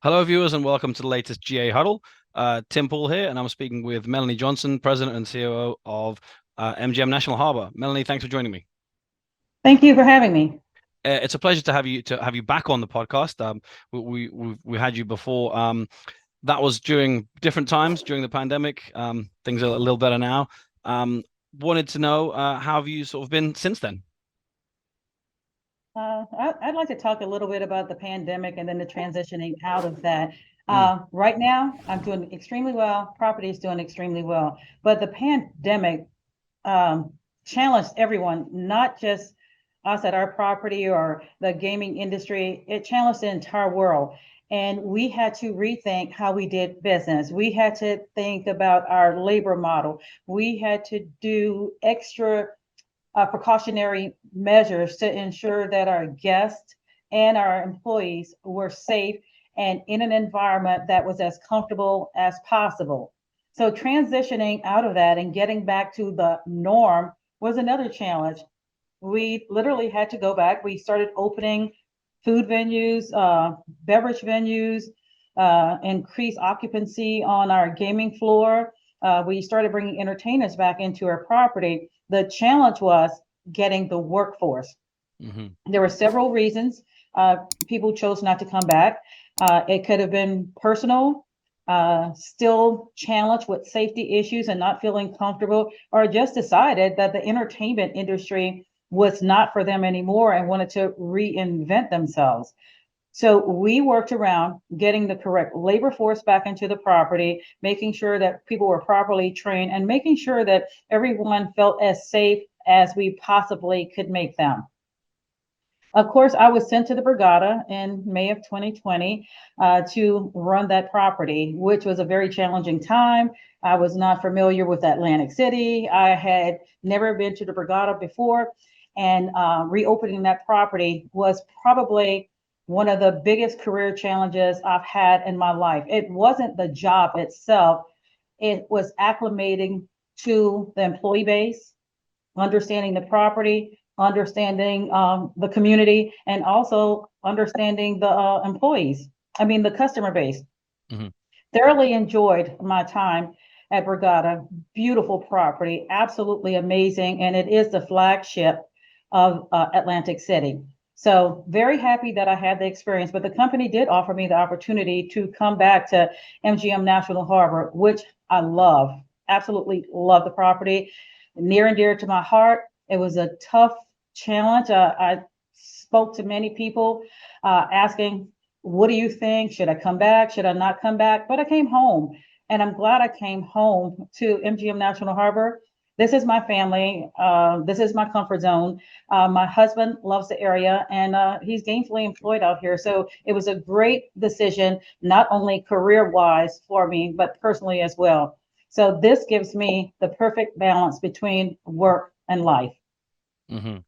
Hello, viewers, and welcome to the latest GA Huddle. Tim Pool here, and I'm speaking with Melonie Johnson, President and COO of MGM National Harbor. Melonie, thanks for joining me. Thank you for having me. It's a pleasure to have you back on the podcast. We had you before. That was during different times during the pandemic. Things are a little better now. Wanted to know how have you sort of been since then? I'd like to talk a little bit about the pandemic and then the transitioning out of that. Mm, Right now, I'm doing extremely well. Property is doing extremely well. But the pandemic um, challenged everyone, not just us at our property or the gaming industry. It challenged the entire world. And we had to rethink how we did business. We had to think about our labor model. We had to do extra precautionary measures to ensure that our guests and our employees were safe and in an environment that was as comfortable as possible. So, transitioning out of that and getting back to the norm was another challenge. We literally had to go back. We started opening food venues, beverage venues, increase occupancy on our gaming floor. We started bringing entertainers back into our property. The challenge was getting the workforce. hmm There were several reasons people chose not to come back. It could have been personal, still challenged with safety issues and not feeling comfortable, or just decided that the entertainment industry was not for them anymore and wanted to reinvent themselves. So we worked around getting the correct labor force back into the property, making sure that people were properly trained, and making sure that everyone felt as safe as we possibly could make them. Of course, I was sent to the Borgata in May of 2020 to run that property, which was a very challenging time. I was not familiar with Atlantic City. I had never been to the Borgata before, and reopening that property was probably one of the biggest career challenges I've had in my life. It wasn't the job itself, it was acclimating to the employee base, understanding the property, understanding the community, and also understanding the employees. I mean, the customer base. hmm Thoroughly enjoyed my time at Borgata. Beautiful property, absolutely amazing, and it is the flagship of Atlantic City. So very happy that I had the experience, but the company did offer me the opportunity to come back to MGM National Harbor, which I love. Absolutely love the property, near and dear to my heart. It was a tough challenge. I spoke to many people asking, what do you think? Should I come back? Should I not come back? But I came home, and I'm glad I came home to MGM National Harbor. This is my family. This is my comfort zone. My husband loves the area, and he's gainfully employed out here. So it was a great decision, not only career wise for me, but personally as well. So this gives me the perfect balance between work and life. hmm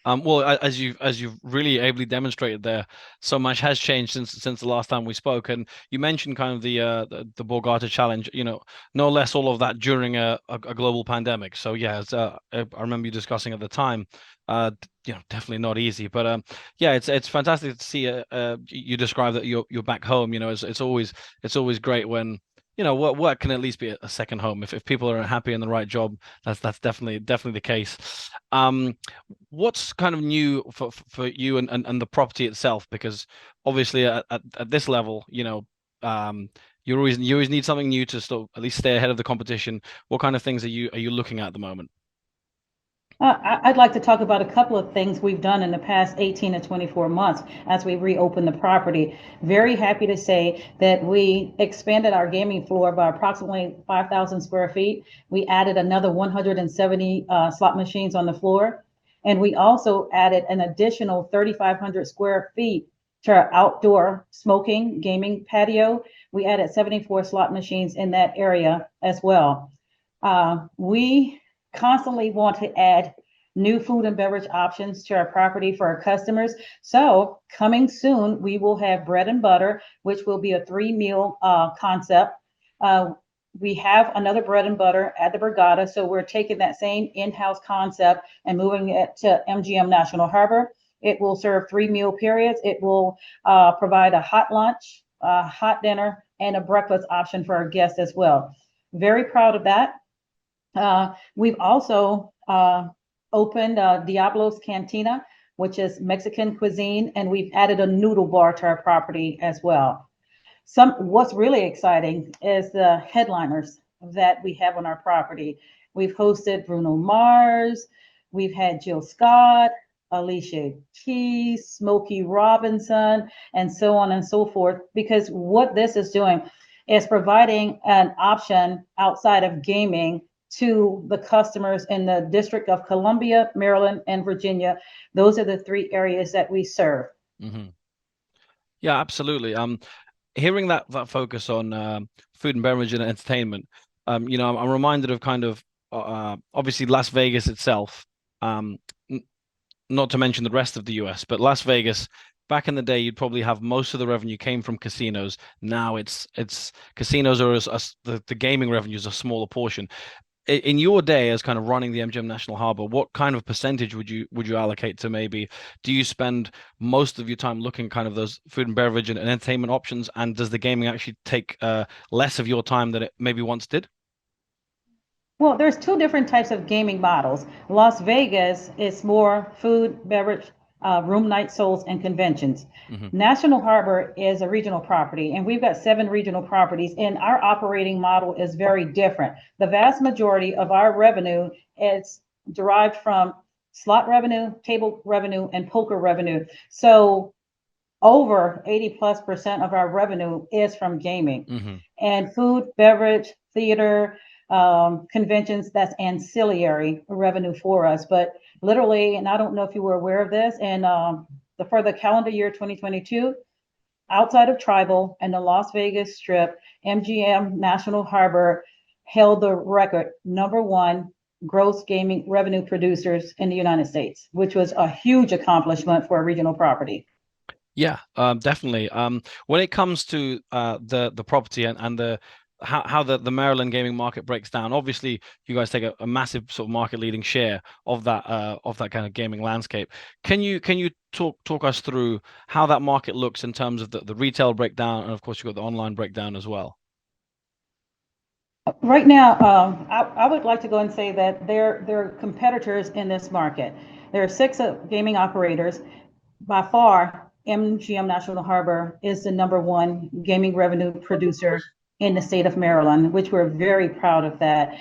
Well, as you've really ably demonstrated there, so much has changed since the last time we spoke. And you mentioned kind of the Borgata challenge, no less all of that during a global pandemic. So yeah, I remember you discussing at the time. Definitely not easy, but yeah, it's fantastic to see. You describe that you're back home. It's always great when. Work can at least be a second home. If people are happy in the right job, that's definitely the case. Um, what's kind of new for you and the property itself? Because obviously at this level, you always need something new to still at least stay ahead of the competition. What kind of things are you looking at the moment? I'd like to talk about a couple of things we've done in the past 18 to 24 months as we reopen the property. Very happy to say that we expanded our gaming floor by approximately 5,000 square feet. We added another 170 slot machines on the floor. And we also added an additional 3,500 square feet to our outdoor smoking gaming patio. We added 74 slot machines in that area as well. We constantly want to add new food and beverage options to our property for our customers. So, coming soon, we will have bread and butter, which will be a three-meal concept. Uh, we have another bread and butter at the Borgata, so we're taking that same in-house concept and moving it to MGM National Harbor. It will serve three meal periods. It will provide a hot lunch, a hot dinner, and a breakfast option for our guests as well. Very proud of that. We've also opened Diablo's Cantina, which is Mexican cuisine, and we've added a noodle bar to our property as well. What's really exciting is the headliners that we have on our property. We've hosted Bruno Mars, we've had Jill Scott, Alicia Keys, Smokey Robinson, and so on and so forth. Because what this is doing is providing an option outside of gaming to the customers in the District of Columbia, Maryland, and Virginia. Those are the three areas that we serve. Mm-hmm. Yeah, absolutely. Hearing that focus on food and beverage and entertainment, I'm reminded of kind of obviously Las Vegas itself, um, not to mention the rest of the US, but Las Vegas. Back in the day, you'd probably have most of the revenue came from casinos. Now it's casinos are the gaming revenue is a smaller portion. In your day as kind of running the MGM National Harbor, what kind of percentage would you allocate to maybe? Do you spend most of your time looking kind of those food and beverage and entertainment options, and does the gaming actually take less of your time than it maybe once did? Well, there's two different types of gaming models. Las Vegas is more food, beverage, room night souls, and conventions. Hmm. National Harbor is a regional property, and we've got 7 regional properties, and our operating model is very different. The vast majority of our revenue is derived from slot revenue, table revenue, and poker revenue. So over 80+% of our revenue is from gaming. Hmm. And food, beverage, theater, conventions, that's ancillary revenue for us. But literally, and I don't know if you were aware of this, and for the calendar year 2022, outside of Tribal and the Las Vegas Strip, MGM National Harbor held the record #1 gross gaming revenue producers in the United States, which was a huge accomplishment for a regional property. Yeah, definitely. When it comes to the property and the how the Maryland gaming market breaks down, obviously you guys take a massive sort of market leading share of that kind of gaming landscape. Can you talk us through how that market looks in terms of the retail breakdown, and of course you've got the online breakdown as well? Right now, I would like to go and say that they're competitors in this market. There are 6 gaming operators. By far, MGM National Harbor is the #1 gaming revenue producer in the state of Maryland, which we're very proud of that.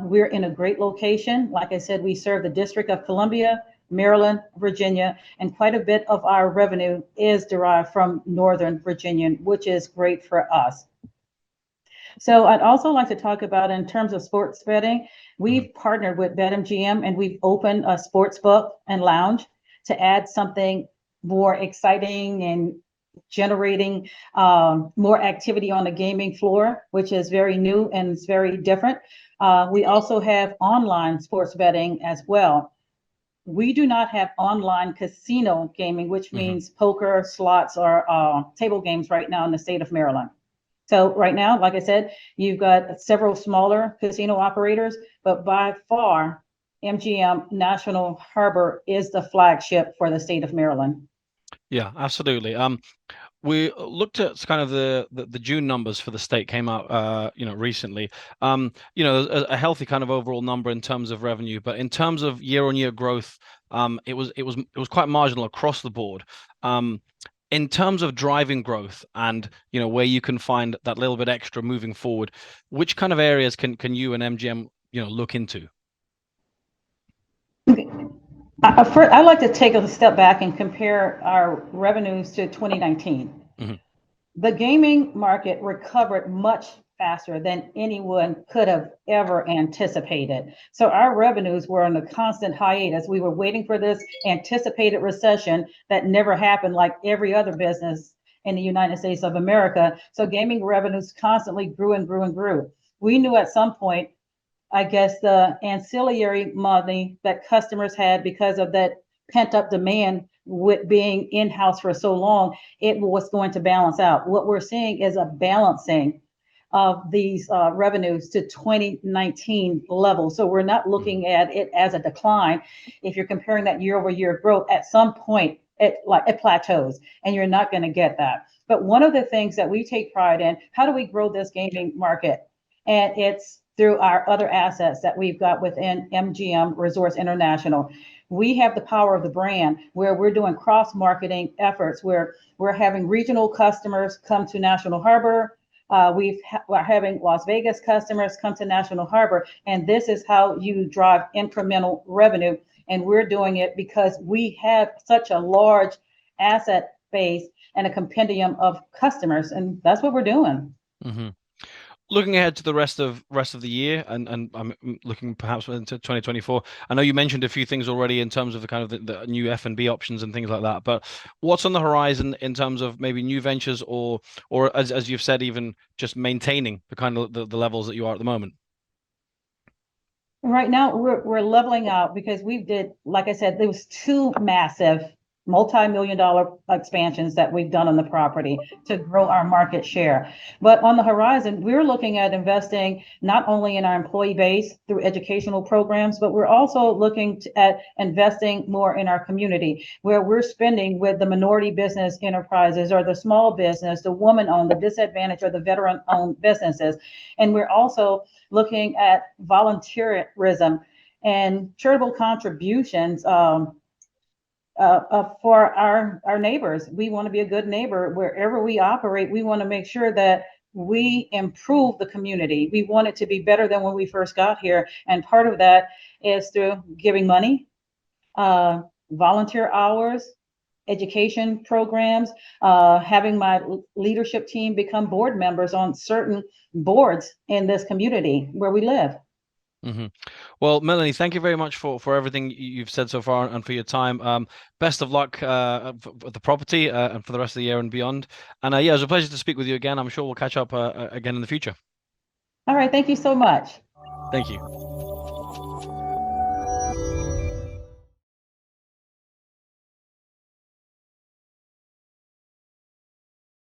We're in a great location. Like I said, we serve the District of Columbia, Maryland, Virginia, and quite a bit of our revenue is derived from Northern Virginia, which is great for us. So I'd also like to talk about in terms of sports betting, Mhm. we've partnered with BetMGM and we've opened a sports book and lounge to add something more exciting and generating more activity on the gaming floor, which is very new and it's very different. We also have online sports betting as well. We do not have online casino gaming, which Mhm. means poker, slots, or table games right now in the state of Maryland. So right now, like I said, you've got several smaller casino operators, but by far, MGM National Harbor is the flagship for the state of Maryland. Yeah, absolutely. We looked at kind of the June numbers for the state came out recently. A healthy kind of overall number in terms of revenue, but in terms of year-on-year growth, it was quite marginal across the board. In terms of driving growth and where you can find that little bit extra moving forward, which kind of areas can you and MGM look into? I like to take a step back and compare our revenues to 2019. Hmm. The gaming market recovered much faster than anyone could have ever anticipated. So our revenues were on a constant hiatus. We were waiting for this anticipated recession that never happened, like every other business in the United States of America. So gaming revenues constantly grew and grew and grew. We knew at some point, I guess, the ancillary money that customers had because of that pent up demand with being in house for so long, it was going to balance out. What we're seeing is a balancing of these revenues to 2019 levels. So we're not Hmm. looking at it as a decline. If you're comparing that year over year growth, at some point, it plateaus, and you're not going to get that. But one of the things that we take pride in, how do we grow this gaming market? And it's through our other assets that we've got within MGM Resorts International. We have the power of the brand where we're doing cross marketing efforts where we're having regional customers come to National Harbor. We're having Las Vegas customers come to National Harbor, and this is how you drive incremental revenue. And we're doing it because we have such a large asset base and a compendium of customers, and that's what we're doing. Mm-hmm. Looking ahead to the rest of the year, and I'm looking perhaps into 2024. I know you mentioned a few things already in terms of the kind of the new F&B options and things like that. But what's on the horizon in terms of maybe new ventures, or as you've said, even just maintaining the kind of the levels that you are at the moment? Right now, we're leveling out because we did, like I said, there was two massive multi-million dollar expansions that we've done on the property to grow our market share. But on the horizon, we're looking at investing not only in our employee base through educational programs, but we're also looking at investing more in our community, where we're spending with the minority business enterprises or the small business, the woman-owned, the disadvantaged, or the veteran-owned businesses. And we're also looking at volunteerism and charitable contributions for our neighbors. We want to be a good neighbor wherever we operate. We want to make sure that we improve the community. We want it to be better than when we first got here, and part of that is through giving money, volunteer hours, education programs, having my leadership team become board members on certain boards in this community where we live. Mm-hmm. Well, Melonie, thank you very much for everything you've said so far and for your time. Best of luck for the property and for the rest of the year and beyond. And yeah, it was a pleasure to speak with you again. I'm sure we'll catch up again in the future. All right, thank you so much. Thank you.